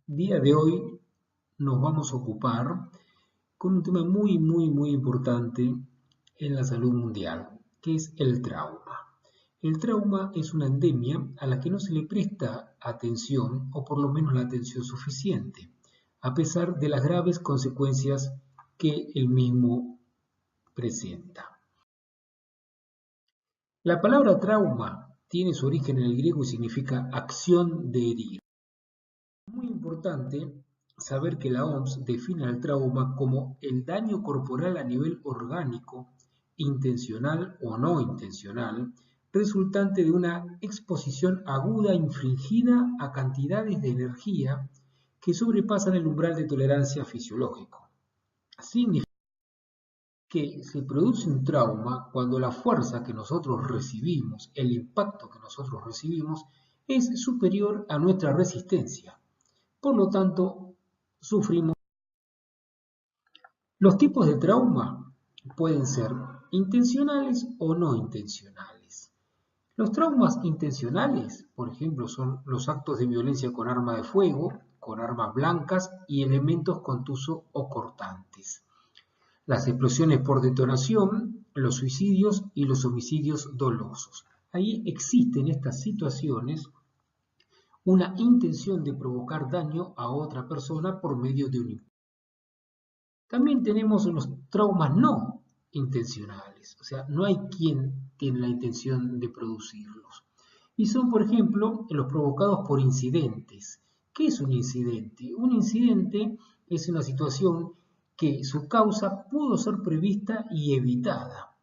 Día de hoy nos vamos a ocupar con un tema muy importante en la salud mundial, que es el trauma. El trauma es una endemia a la que no se le presta atención, o por lo menos la atención suficiente, a pesar de las graves consecuencias que el mismo presenta. La palabra trauma tiene su origen en el griego y significa acción de herir. Muy importante saber que la OMS define al trauma como el daño corporal a nivel orgánico, intencional o no intencional, resultante de una exposición aguda infligida a cantidades de energía que sobrepasan el umbral de tolerancia fisiológico. Significa que se produce un trauma cuando la fuerza que nosotros recibimos, el impacto que nosotros recibimos, es superior a nuestra resistencia. Por lo tanto, sufrimos. Los tipos de trauma pueden ser intencionales o no intencionales. Los traumas intencionales, por ejemplo, son los actos de violencia con arma de fuego, con armas blancas y elementos contusos o cortantes. Las explosiones por detonación, los suicidios y los homicidios dolosos. Ahí existen estas situaciones una intención de provocar daño a otra persona por medio de un impulso. También tenemos los traumas no intencionales, o sea, no hay quien tiene la intención de producirlos. Y son, por ejemplo, los provocados por incidentes. ¿Qué es un incidente? Un incidente es una situación que su causa pudo ser prevista y evitada.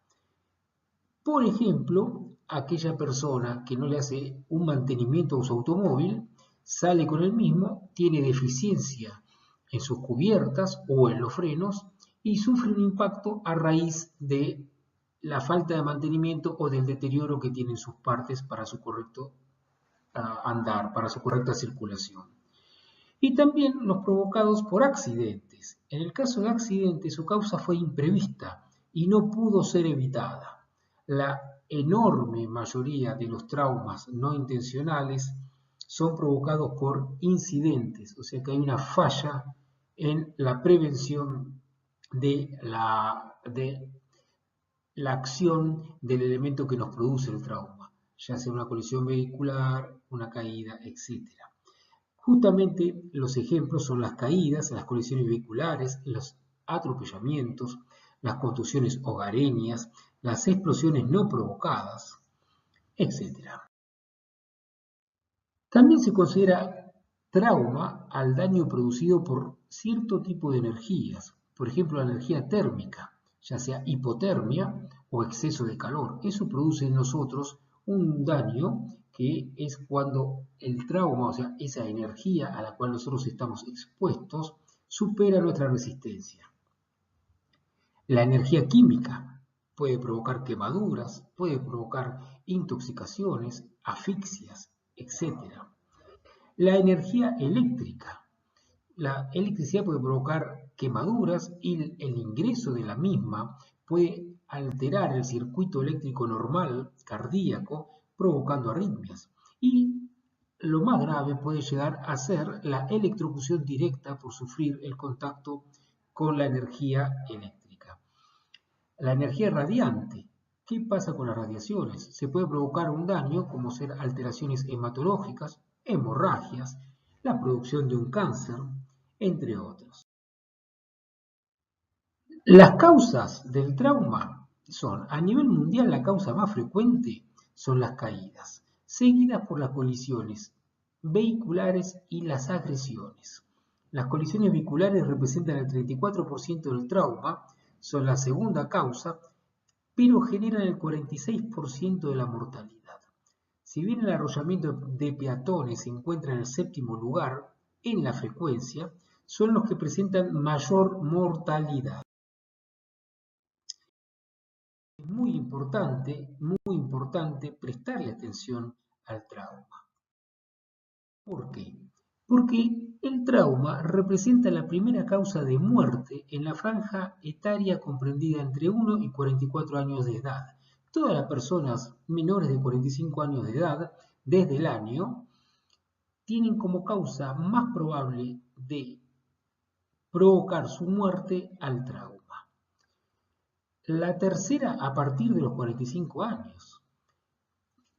Por ejemplo, aquella persona que no le hace un mantenimiento a su automóvil, sale con el mismo, tiene deficiencia en sus cubiertas o en los frenos y sufre un impacto a raíz de la falta de mantenimiento o del deterioro que tienen sus partes para su correcto andar, para su correcta circulación. Y también los provocados por accidentes. En el caso de accidente, su causa fue imprevista y no pudo ser evitada. La enorme mayoría de los traumas no intencionales son provocados por incidentes, o sea que hay una falla en la prevención de la acción del elemento que nos produce el trauma, ya sea una colisión vehicular, una caída, etc. Justamente los ejemplos son las caídas, las colisiones vehiculares, los atropellamientos, las contusiones hogareñas, las explosiones no provocadas, etc. También se considera trauma al daño producido por cierto tipo de energías, por ejemplo la energía térmica, ya sea hipotermia o exceso de calor. Eso produce en nosotros un daño que es cuando el trauma, o sea, esa energía a la cual nosotros estamos expuestos, supera nuestra resistencia. La energía química puede provocar quemaduras, puede provocar intoxicaciones, asfixias, etc. La energía eléctrica. La electricidad puede provocar quemaduras y el ingreso de la misma puede alterar el circuito eléctrico normal cardíaco, provocando arritmias. Y lo más grave puede llegar a ser la electrocución directa por sufrir el contacto con la energía eléctrica. La energía radiante. ¿Qué pasa con las radiaciones? Se puede provocar un daño como ser alteraciones hematológicas, hemorragias, la producción de un cáncer, entre otros. Las causas del trauma son, a nivel mundial, la causa más frecuente son las caídas, seguidas por las colisiones vehiculares y las agresiones. Las colisiones vehiculares representan el 34% del trauma, son la segunda causa, pero generan el 46% de la mortalidad. Si bien el arrollamiento de peatones se encuentra en el séptimo lugar en la frecuencia, son los que presentan mayor mortalidad. Es muy importante prestarle atención al trauma. ¿Por qué? Porque el trauma representa la primera causa de muerte en la franja etaria comprendida entre 1 y 44 años de edad. Todas las personas menores de 45 años de edad, desde el año tienen como causa más probable de provocar su muerte al trauma. La tercera a partir de los 45 años,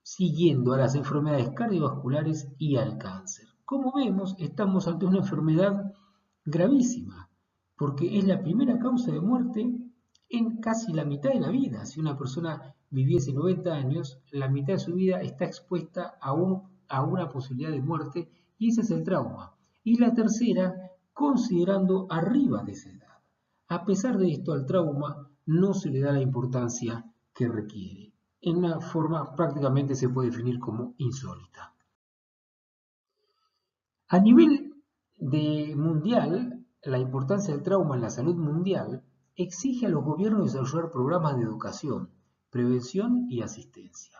siguiendo a las enfermedades cardiovasculares y al cáncer. Como vemos, estamos ante una enfermedad gravísima, porque es la primera causa de muerte en casi la mitad de la vida. Si una persona viviese 90 años, la mitad de su vida está expuesta a una posibilidad de muerte, y ese es el trauma. Y la tercera, considerando arriba de esa edad. A pesar de esto, al trauma no se le da la importancia que requiere. En una forma prácticamente se puede definir como insólita. A nivel mundial, la importancia del trauma en la salud mundial exige a los gobiernos desarrollar programas de educación, prevención y asistencia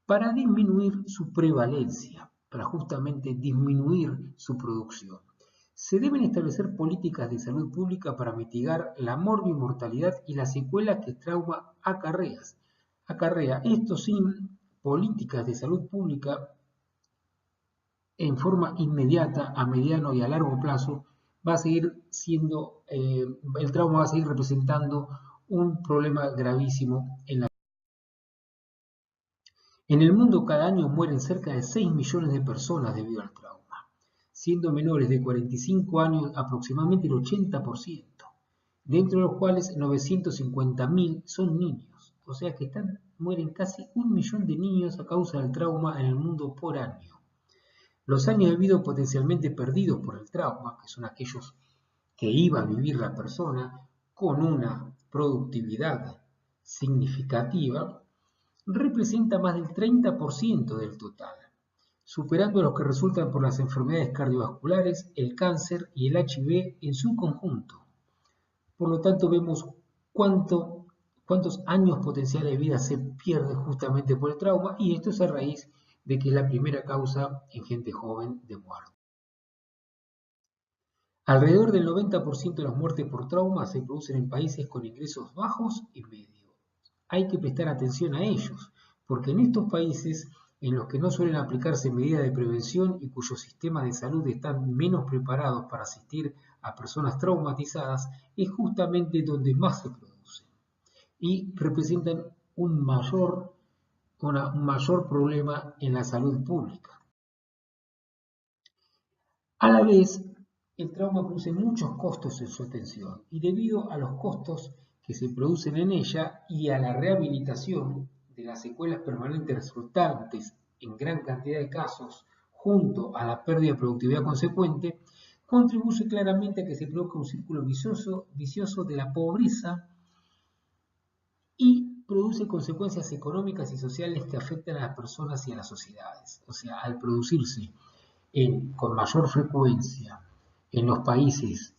para disminuir su prevalencia, para justamente disminuir su producción. Se deben establecer políticas de salud pública para mitigar la morbimortalidad y las secuelas que el trauma acarrea. Esto sin políticas de salud pública en forma inmediata, a mediano y a largo plazo, va a seguir siendo, el trauma va a seguir representando un problema gravísimo en la. En el mundo cada año mueren cerca de 6 millones de personas debido al trauma, siendo menores de 45 años aproximadamente el 80%, dentro de los cuales 950.000 son niños, o sea que mueren casi 1 millón de niños a causa del trauma en el mundo por año. Los años de vida potencialmente perdidos por el trauma, que son aquellos que iba a vivir la persona con una productividad significativa, representa más del 30% del total, superando a los que resultan por las enfermedades cardiovasculares, el cáncer y el HIV en su conjunto. Por lo tanto, vemos cuántos años potenciales de vida se pierden justamente por el trauma, y esto es a raíz de que es la primera causa en gente joven de muerte. Alrededor del 90% de las muertes por trauma se producen en países con ingresos bajos y medios. Hay que prestar atención a ellos, porque en estos países en los que no suelen aplicarse medidas de prevención y cuyos sistemas de salud están menos preparados para asistir a personas traumatizadas, es justamente donde más se producen y representan un mayor problema en la salud pública. A la vez, el trauma produce muchos costos en su atención, y debido a los costos que se producen en ella y a la rehabilitación de las secuelas permanentes resultantes en gran cantidad de casos, junto a la pérdida de productividad consecuente, contribuye claramente a que se produzca un círculo vicioso de la pobreza y produce consecuencias económicas y sociales que afectan a las personas y a las sociedades. O sea, al producirse con mayor frecuencia en los países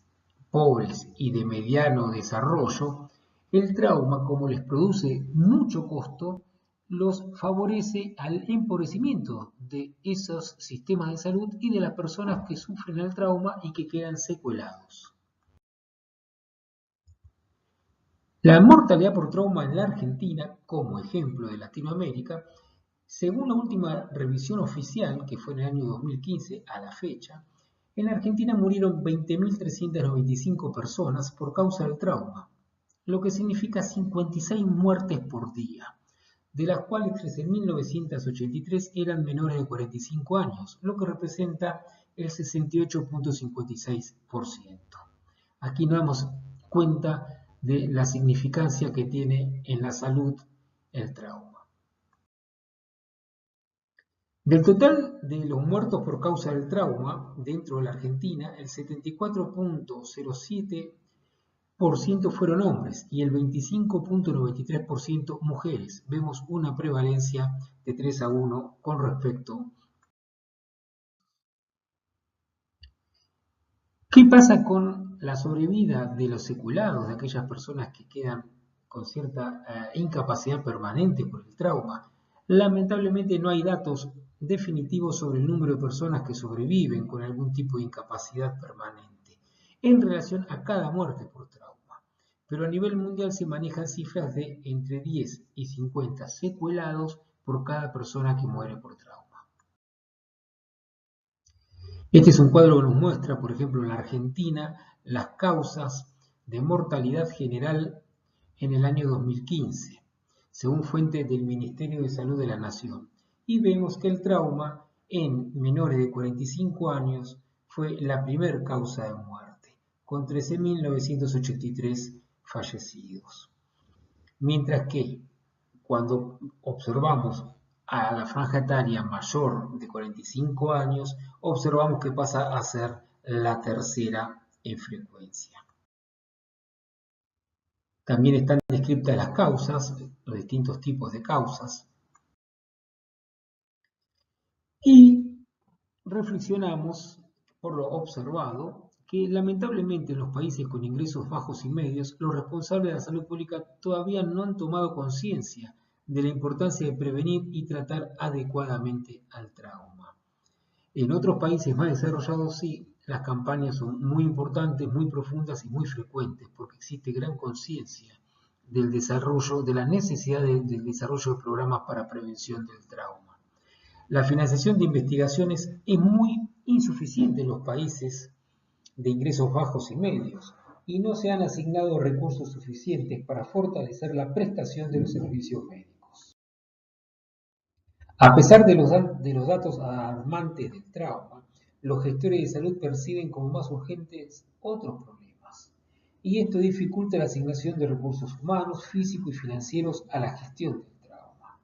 pobres y de mediano desarrollo, el trauma, como les produce mucho costo, los favorece al empobrecimiento de esos sistemas de salud y de las personas que sufren el trauma y que quedan secuelados. La mortalidad por trauma en la Argentina, como ejemplo de Latinoamérica, según la última revisión oficial, que fue en el año 2015 a la fecha, en la Argentina murieron 20.395 personas por causa del trauma, lo que significa 56 muertes por día, de las cuales 13.983 eran menores de 45 años, lo que representa el 68.56%. Aquí nos damos cuenta de la significancia que tiene en la salud el trauma. Del total de los muertos por causa del trauma dentro de la Argentina, el 74.07% fueron hombres y el 25.93% mujeres. Vemos una prevalencia de 3-1 con respecto. ¿Qué pasa con la sobrevida de los seculados, de aquellas personas que quedan con cierta incapacidad permanente por el trauma? Lamentablemente no hay datos definitivos sobre el número de personas que sobreviven con algún tipo de incapacidad permanente en relación a cada muerte por trauma, pero a nivel mundial se manejan cifras de entre 10 y 50 secuelados por cada persona que muere por trauma. Este es un cuadro que nos muestra, por ejemplo, en la Argentina, las causas de mortalidad general en el año 2015, según fuentes del Ministerio de Salud de la Nación. Y vemos que el trauma en menores de 45 años fue la primera causa de muerte, con 13.983 fallecidos. Mientras que cuando observamos a la franja etaria mayor de 45 años, observamos que pasa a ser la tercera en frecuencia. También están descritas las causas, los distintos tipos de causas, y reflexionamos por lo observado que lamentablemente en los países con ingresos bajos y medios, los responsables de la salud pública todavía no han tomado conciencia de la importancia de prevenir y tratar adecuadamente al trauma. En otros países más desarrollados sí, las campañas son muy importantes, muy profundas y muy frecuentes, porque existe gran conciencia del desarrollo, de la necesidad del desarrollo de programas para prevención del trauma. La financiación de investigaciones es muy insuficiente en los países de ingresos bajos y medios y no se han asignado recursos suficientes para fortalecer la prestación de los servicios médicos. A pesar de los datos alarmantes del trauma, los gestores de salud perciben como más urgentes otros problemas y esto dificulta la asignación de recursos humanos, físicos y financieros a la gestión del trauma.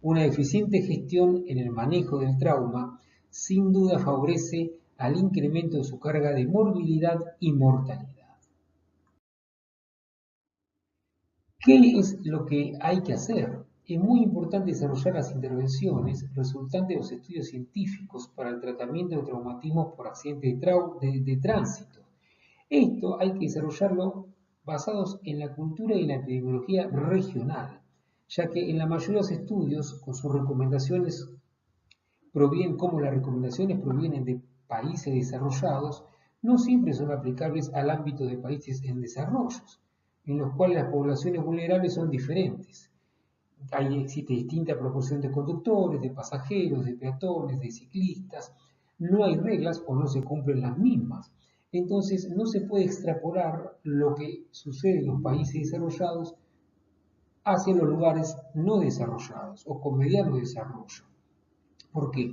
Una eficiente gestión en el manejo del trauma sin duda favorece al incremento de su carga de morbilidad y mortalidad. ¿Qué es lo que hay que hacer? Es muy importante desarrollar las intervenciones resultantes de los estudios científicos para el tratamiento de traumatismos por accidentes de tránsito. Esto hay que desarrollarlo basados en la cultura y en la epidemiología regional, ya que en la mayoría de los estudios, con sus recomendaciones como las recomendaciones provienen de países desarrollados, no siempre son aplicables al ámbito de países en desarrollo, en los cuales las poblaciones vulnerables son diferentes. Existe distinta proporción de conductores, de pasajeros, de peatones, de ciclistas. No hay reglas o no se cumplen las mismas. Entonces no se puede extrapolar lo que sucede en los países desarrollados hacia los lugares no desarrollados o con mediano desarrollo. ¿Por qué?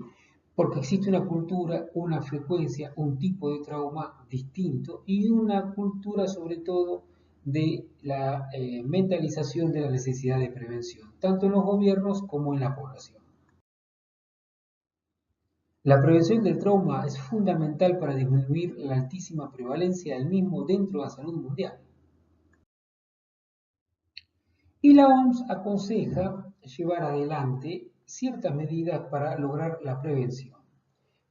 Porque existe una cultura, una frecuencia, un tipo de trauma distinto y una cultura sobre todo de la mentalización de la necesidad de prevención, tanto en los gobiernos como en la población. La prevención del trauma es fundamental para disminuir la altísima prevalencia del mismo dentro de la salud mundial. Y la OMS aconseja llevar adelante ciertas medidas para lograr la prevención.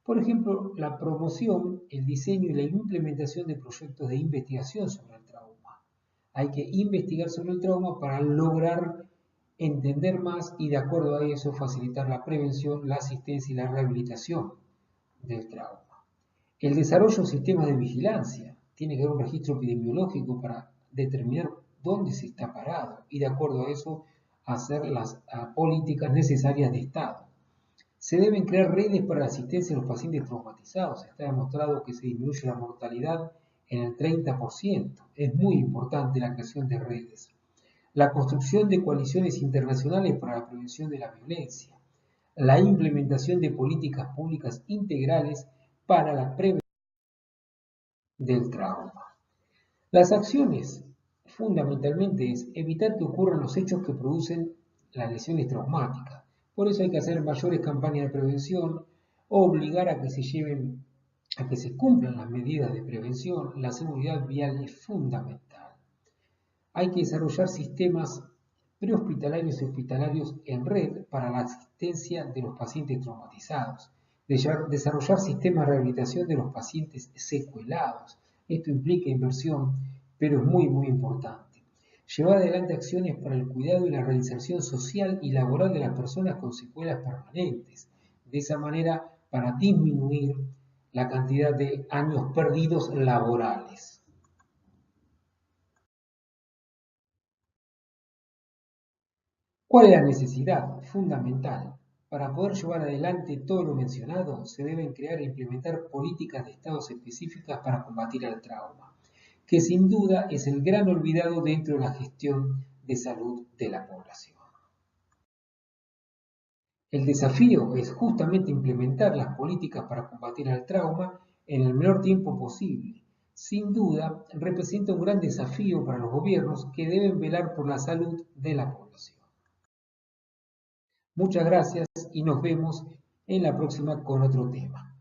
Por ejemplo, la promoción, el diseño y la implementación de proyectos de investigación sobre el trauma. Hay que investigar sobre el trauma para lograr entender más y de acuerdo a eso facilitar la prevención, la asistencia y la rehabilitación del trauma. El desarrollo de sistemas de vigilancia. Tiene que haber un registro epidemiológico para determinar dónde se está parado y de acuerdo a eso hacer las políticas necesarias de Estado. Se deben crear redes para la asistencia a los pacientes traumatizados. Está demostrado que se disminuye la mortalidad en el 30%. Es muy importante la creación de redes. La construcción de coaliciones internacionales para la prevención de la violencia. La implementación de políticas públicas integrales para la prevención del trauma. Las acciones fundamentalmente es evitar que ocurran los hechos que producen las lesiones traumáticas. Por eso hay que hacer mayores campañas de prevención, obligar a que a que se cumplan las medidas de prevención. La seguridad vial es fundamental. Hay que desarrollar sistemas prehospitalarios y hospitalarios en red para la asistencia de los pacientes traumatizados. Desarrollar sistemas de rehabilitación de los pacientes secuelados. Esto implica inversión, pero es muy importante. Llevar adelante acciones para el cuidado y la reinserción social y laboral de las personas con secuelas permanentes. De esa manera, para disminuir la cantidad de años perdidos laborales. ¿Cuál es la necesidad fundamental Para poder llevar adelante todo lo mencionado, se deben crear e implementar políticas de estados específicas para combatir el trauma, que sin duda es el gran olvidado dentro de la gestión de salud de la población. El desafío es justamente implementar las políticas para combatir el trauma en el menor tiempo posible. Sin duda, representa un gran desafío para los gobiernos que deben velar por la salud de la población. Muchas gracias y nos vemos en la próxima con otro tema.